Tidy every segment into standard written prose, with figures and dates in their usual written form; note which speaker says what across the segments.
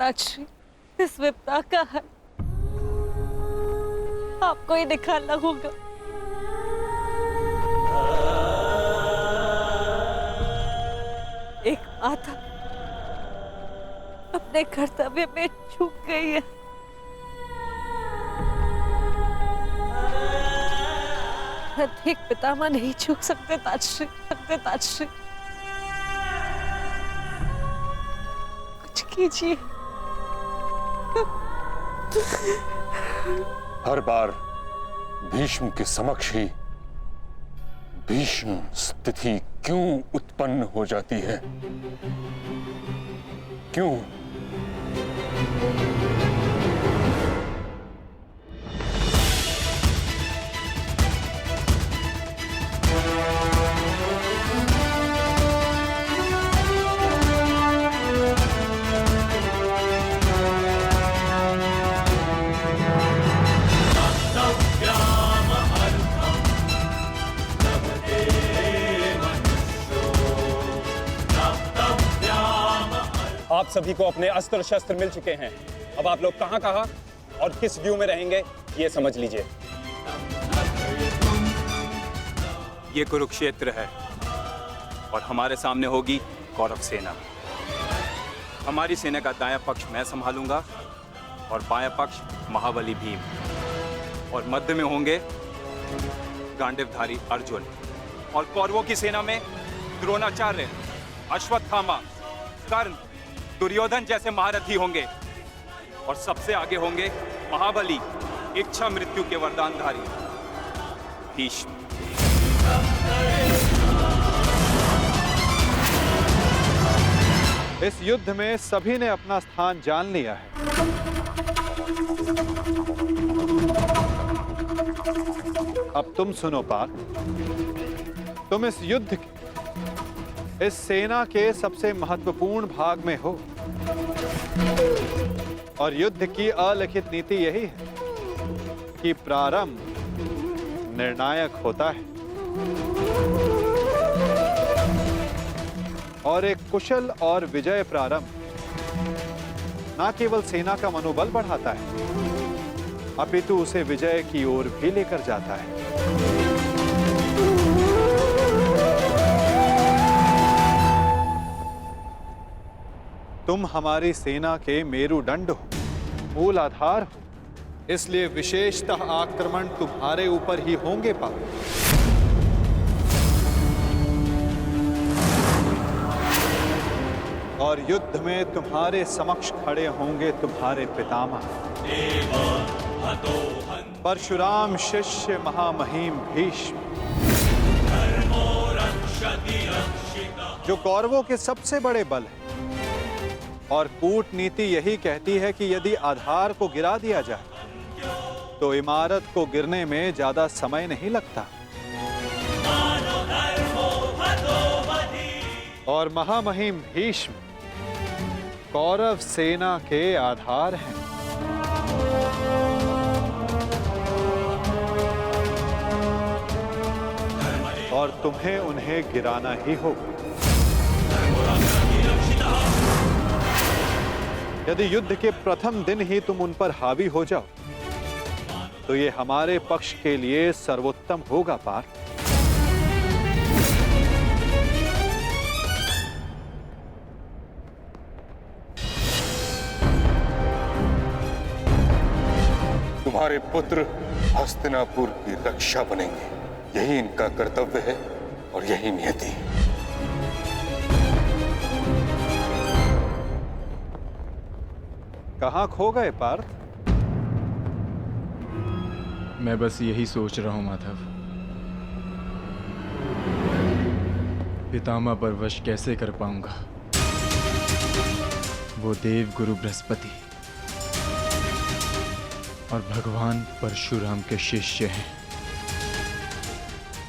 Speaker 1: ताजश्री, इस विपदा का हल आपको ही निकालना होगा। एक माता अपने कर्तव्य में चूक गई है। एक पितामह नहीं चूक सकते ताजश्री, ताजश्री कुछ कीजिए।
Speaker 2: हर बार भीष्म के समक्ष ही भीष्म स्थिति क्यों उत्पन्न हो जाती है? क्यों?
Speaker 3: आप सभी को अपने अस्त्र शस्त्र मिल चुके हैं। अब आप लोग कहां और किस व्यू में रहेंगे ये समझ लीजिए।
Speaker 4: ये कुरुक्षेत्र है और हमारे सामने होगी कौरव सेना। हमारी सेना का दायां पक्ष मैं संभालूंगा और बायां पक्ष महाबली भीम, और मध्य में होंगे गांडीवधारी अर्जुन, और कौरवों की सेना में द्रोणाचार्य, अश्वत्थामा, कर्ण, दुर्योधन जैसे महारथी होंगे, और सबसे आगे होंगे महाबली, इच्छा मृत्यु के वरदानधारी भीष्म।
Speaker 5: इस युद्ध में सभी ने अपना स्थान जान लिया है। अब तुम सुनो पार्थ, तुम इस युद्ध के, इस सेना के सबसे महत्वपूर्ण भाग में हो, और युद्ध की अलिखित नीति यही है कि प्रारंभ निर्णायक होता है, और एक कुशल और विजय प्रारंभ न केवल सेना का मनोबल बढ़ाता है, अपितु उसे विजय की ओर भी लेकर जाता है। तुम हमारी सेना के मेरुदंड हो, मूल आधार हो, इसलिए विशेषतः आक्रमण तुम्हारे ऊपर ही होंगे पार्थ। और युद्ध में तुम्हारे समक्ष खड़े होंगे तुम्हारे पितामह परशुराम शिष्य महामहिम भीष्म, जो कौरवों के सबसे बड़े बल है। और कूटनीति यही कहती है कि यदि आधार को गिरा दिया जाए तो इमारत को गिरने में ज्यादा समय नहीं लगता। और महामहिम भीष्म कौरव सेना के आधार हैं। और तुम्हें उन्हें गिराना ही होगा। यदि युद्ध के प्रथम दिन ही तुम उन पर हावी हो जाओ तो ये हमारे पक्ष के लिए सर्वोत्तम होगा पार्थ।
Speaker 2: तुम्हारे पुत्र हस्तिनापुर की रक्षा बनेंगे, यही इनका कर्तव्य है और यही नियति है।
Speaker 5: कहां खो गए पार्थ?
Speaker 6: मैं बस यही सोच रहा हूं माधव, पितामह पर वश कैसे कर पाऊंगा। वो देव गुरु बृहस्पति और भगवान परशुराम के शिष्य हैं,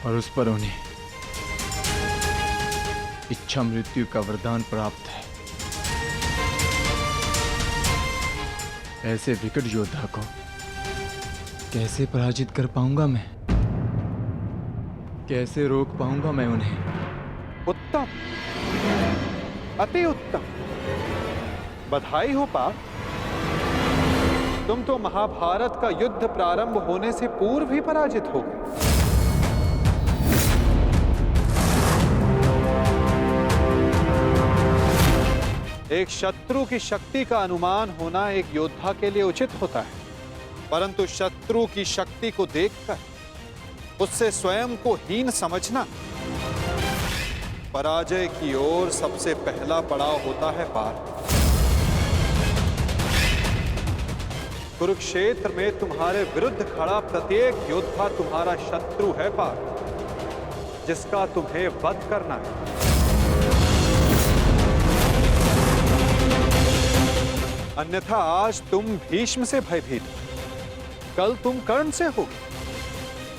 Speaker 6: और उस पर उन्हें इच्छा मृत्यु का वरदान प्राप्त है। ऐसे विकट योद्धा को कैसे पराजित कर पाऊंगा मैं? कैसे रोक पाऊंगा मैं उन्हें?
Speaker 5: उत्तम, अति उत्तम। बधाई हो पार्थ, तुम तो महाभारत का युद्ध प्रारंभ होने से पूर्व ही पराजित हो गए। एक शत्रु की शक्ति का अनुमान होना एक योद्धा के लिए उचित होता है, परंतु शत्रु की शक्ति को देखकर उससे स्वयं को हीन समझना पराजय की ओर सबसे पहला पड़ाव होता है पार्थ। कुरुक्षेत्र में तुम्हारे विरुद्ध खड़ा प्रत्येक योद्धा तुम्हारा शत्रु है पार्थ, जिसका तुम्हें वध करना है। अन्यथा आज तुम भीष्म से भयभीत, कल तुम कर्ण से होगे,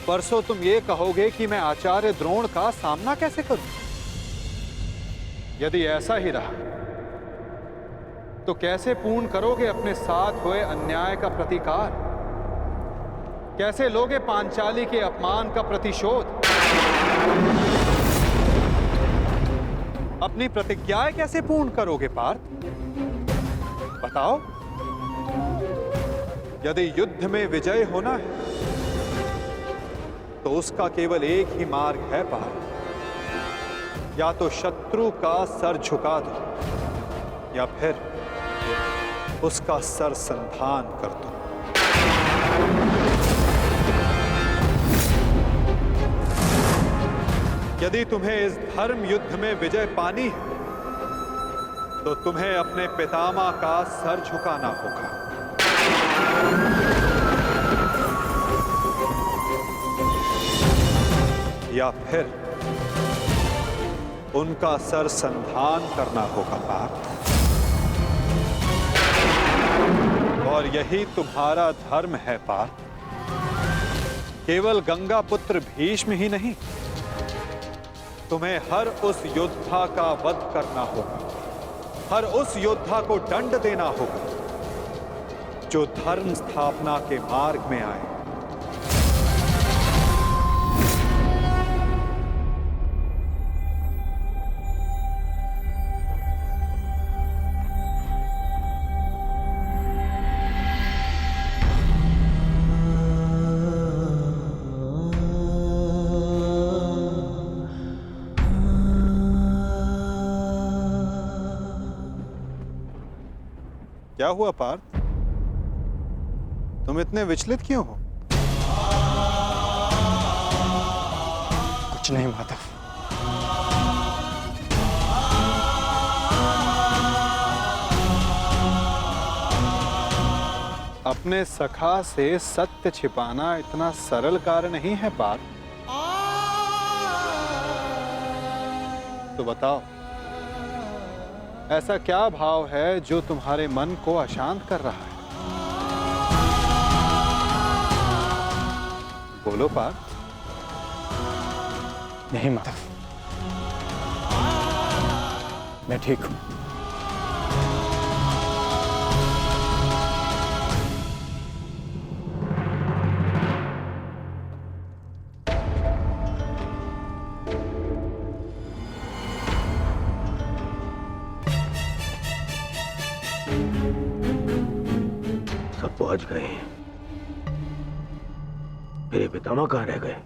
Speaker 5: परसों तुम ये कहोगे कि मैं आचार्य द्रोण का सामना कैसे करूं। यदि ऐसा ही रहा तो कैसे पूर्ण करोगे अपने साथ हुए अन्याय का प्रतिकार? कैसे लोगे पांचाली के अपमान का प्रतिशोध? अपनी प्रतिज्ञाएं कैसे पूर्ण करोगे पार्थ? बताओ। यदि युद्ध में विजय होना है तो उसका केवल एक ही मार्ग है पार्थ, या तो शत्रु का सर झुका दो या फिर उसका सर संधान कर दो। यदि तुम्हें इस धर्म युद्ध में विजय पानी है तो तुम्हें अपने पितामह का सर झुकाना होगा। या फिर उनका सर संधान करना होगा पार्थ। और यही तुम्हारा धर्म है पार्थ। केवल गंगा पुत्र भीष्म ही नहीं, तुम्हें हर उस योद्धा का वध करना होगा, हर उस योद्धा को दंड देना होगा जो धर्म स्थापना के मार्ग में आए। क्या हुआ पार्थ, तुम इतने विचलित क्यों हो?
Speaker 6: कुछ नहीं माधव।
Speaker 5: अपने सखा से सत्य छिपाना इतना सरल कार्य नहीं है पार्थ। तो बताओ, ऐसा क्या भाव है जो तुम्हारे मन को अशांत कर रहा है? बोलो पार्थ।
Speaker 6: नहीं माधव, मैं ठीक हूं।
Speaker 7: सब पहुंच गए, मेरे पितामह कहाँ रह गए?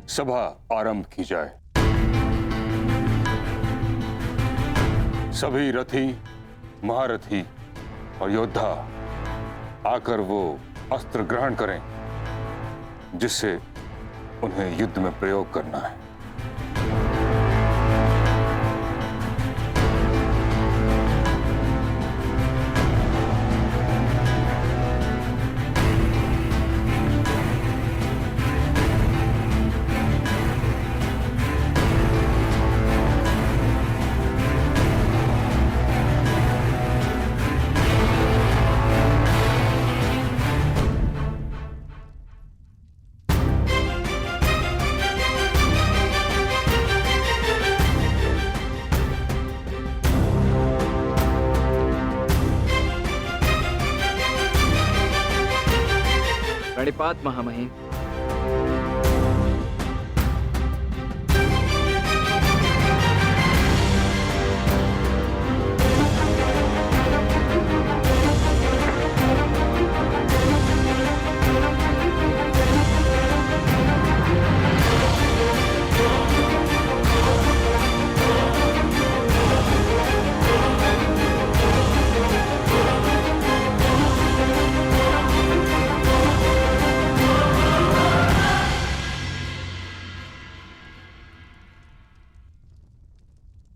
Speaker 2: सभा आरंभ की जाए। सभी रथी, महारथी और योद्धा आकर वो अस्त्र ग्रहण करें जिससे उन्हें युद्ध में प्रयोग करना है।
Speaker 6: प्रणिपात महामहिम।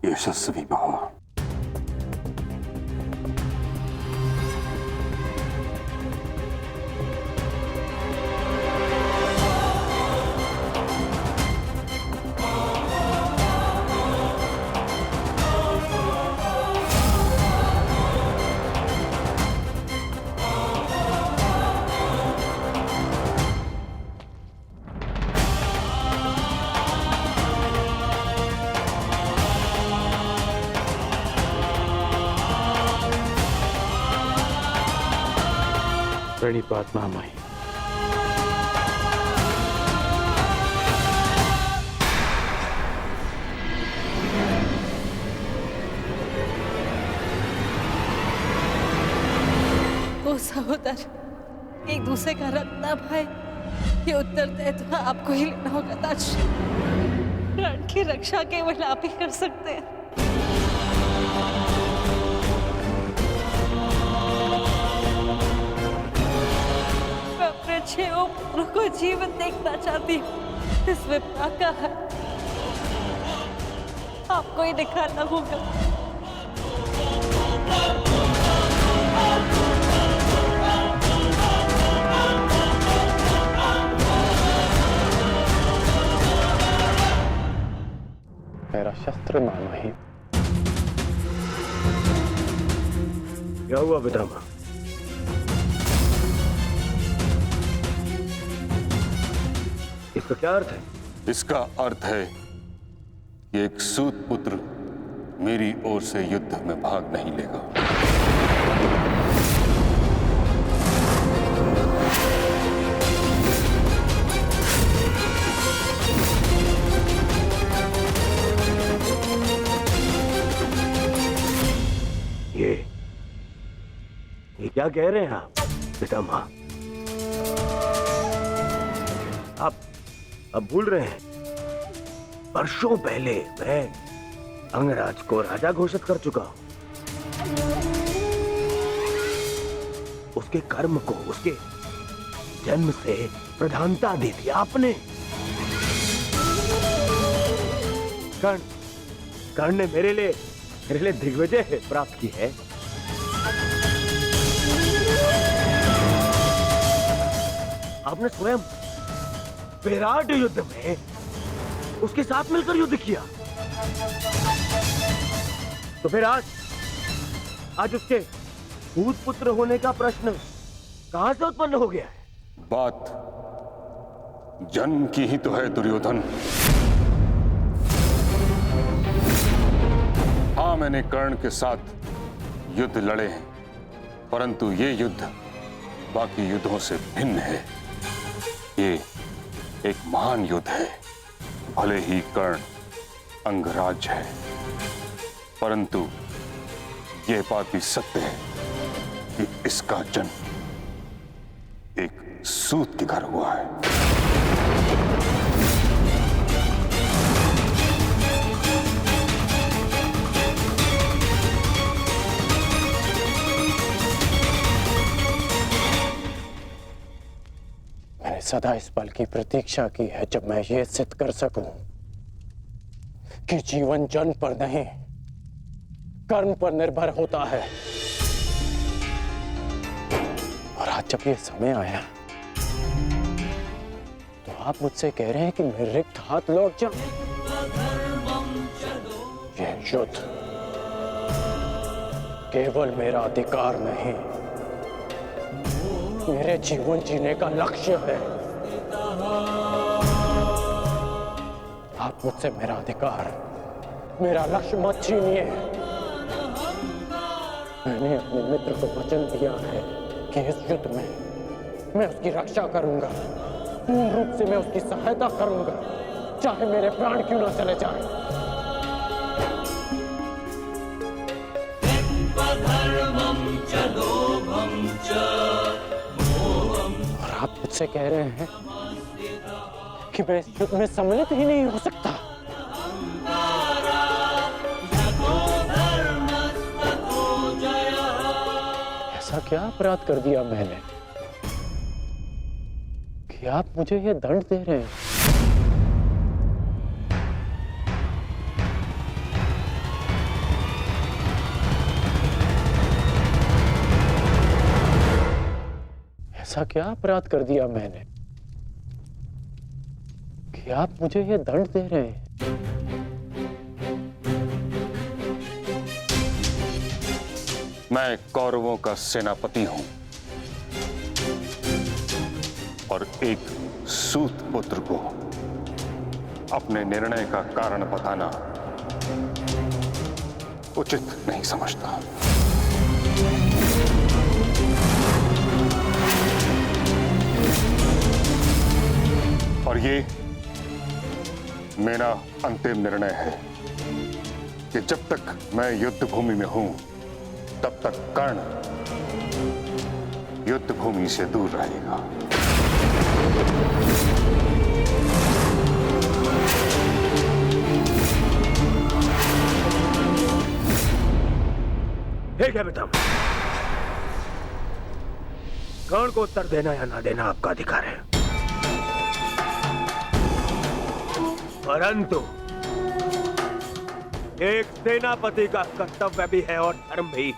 Speaker 2: यशस्वी भव।
Speaker 7: प्रणिपात महामहिम।
Speaker 1: वो सहोदर एक दूसरे का रक्त ना भाई, ये उत्तरदायित्व आपको ही लेना होगा ताजश्री। प्राण की रक्षा केवल आप ही कर सकते हैं। मैं अपने 6 पुत्रों को जीवित देखना चाहती हूँ। इस विपदा का है आपको ही दिखाना होगा।
Speaker 7: मेरा शस्त्र महामहिम। क्या हुआ पितामह? इसका क्या अर्थ है?
Speaker 2: इसका अर्थ है कि एक सूत पुत्र मेरी ओर से युद्ध में भाग नहीं लेगा।
Speaker 7: ये क्या कह रहे हैं आप पितामह? आप अब भूल रहे हैं, वर्षों पहले मैं अंगराज को राजा घोषित कर चुका हूं। उसके कर्म को, उसके जन्म से प्रधानता दी थी आपने। कर्ण ने मेरे लिए दिग्विजय प्राप्त की है। आपने स्वयं विराट युद्ध में उसके साथ मिलकर युद्ध किया। तो फिर आज उसके भूत पुत्र होने का प्रश्न कहां से उत्पन्न हो गया है?
Speaker 2: बात जन्म की ही तो है दुर्योधन। हाँ, मैंने कर्ण के साथ युद्ध लड़े हैं, परंतु ये युद्ध बाकी युद्धों से भिन्न है। ये एक महान युद्ध है। भले ही कर्ण अंगराज है, परंतु यह बात भी सत्य है कि इसका जन्म एक सूत के घर हुआ है।
Speaker 7: मैंने सदा इस पल की प्रतीक्षा की है जब मैं ये सिद्ध कर सकूं कि जीवन जन्म पर नहीं, कर्म पर निर्भर होता है। और आज जब ये समय आया तो आप मुझसे कह रहे हैं कि मैं रिक्त हाथ लौट जाऊं। ये युद्ध केवल मेरा अधिकार नहीं, मेरे जीवन जीने का लक्ष्य है। आप मुझसे मेरा अधिकार, मेरा लक्ष्य मत छीनिए। मैंने अपने मित्र को वचन दिया है कि इस युद्ध में मैं उसकी रक्षा करूंगा, पूर्ण रूप से मैं उसकी सहायता करूंगा, चाहे मेरे प्राण क्यों ना चले जाएं। और आप मुझसे कह रहे हैं कि मैं इस युद्ध में सम्मिलित ही नहीं हो सकता। ऐसा क्या अपराध कर दिया मैंने कि आप मुझे ये दंड दे रहे हैं? ऐसा क्या अपराध कर दिया मैंने कि आप मुझे ये दंड दे रहे हैं?
Speaker 2: मैं कौरवों का सेनापति हूं और एक सूत पुत्र को अपने निर्णय का कारण बताना उचित नहीं समझता। और ये मेरा अंतिम निर्णय है कि जब तक मैं युद्ध भूमि में हूं तब तक कर्ण युद्ध भूमि से दूर रहेगा।
Speaker 8: ठीक है बेटा, कर्ण को उत्तर देना या ना देना आपका अधिकार है, परंतु एक सेनापति का कर्तव्य भी है और धर्म भी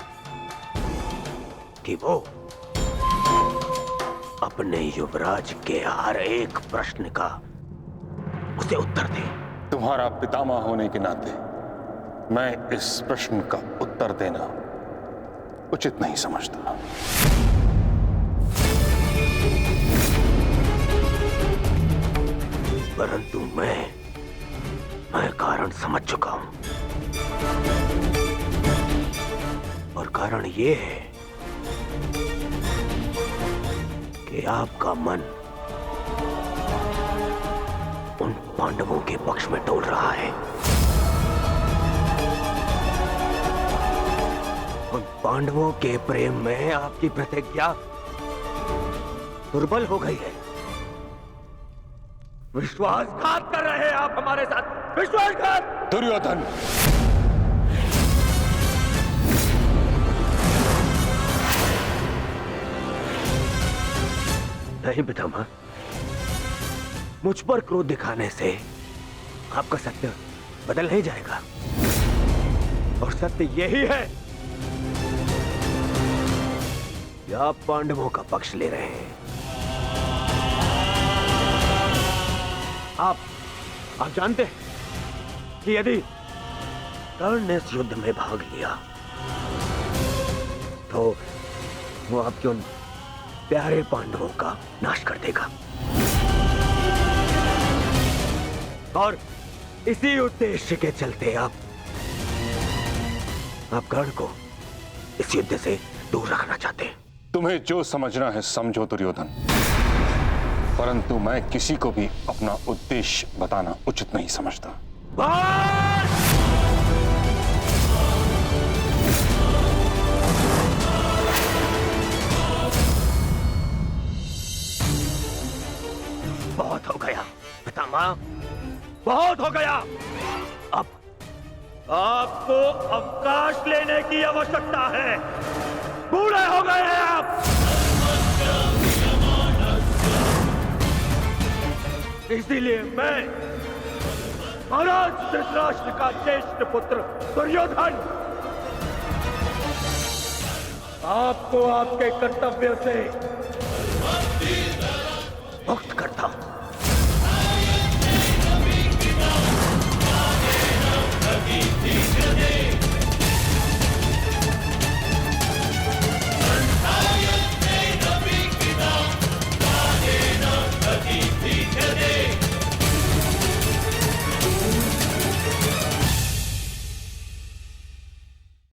Speaker 8: कि वो अपने युवराज के हर एक प्रश्न का उसे उत्तर दे।
Speaker 2: तुम्हारा पितामह होने के नाते मैं इस प्रश्न का उत्तर देना उचित नहीं समझता।
Speaker 8: परंतु मैं कारण समझ चुका हूं, और कारण ये है कि आपका मन उन पांडवों के पक्ष में डोल रहा है। उन पांडवों के प्रेम में आपकी प्रतिज्ञा दुर्बल हो गई है। विश्वासघात कर रहे हैं आप हमारे साथ, विश्वासघात।
Speaker 2: दुर्योधन,
Speaker 8: नहीं पितामह, मुझ पर क्रोध दिखाने से आपका सत्य बदल नहीं जाएगा, और सत्य यही है कि आप पांडवों का पक्ष ले रहे हैं। आप जानते हैं कि यदि कर्ण ने इस युद्ध में भाग लिया तो वो आपके उन प्यारे पांडवों का नाश कर देगा, और इसी उद्देश्य के चलते आप कर्ण को इस युद्ध से दूर रखना चाहते हैं।
Speaker 2: तुम्हें जो समझना है समझो दुर्योधन, परंतु मैं किसी को भी अपना उद्देश्य बताना उचित नहीं समझता।
Speaker 8: बहुत हो गया पितामह, बहुत हो गया। अब आपको अवकाश लेने की आवश्यकता है, बूढ़े हो गए हैं आप। इसीलिए मैं महाराज धृतराष्ट्र का ज्येष्ठ पुत्र दुर्योधन आपको आपके कर्तव्य से मुक्त करता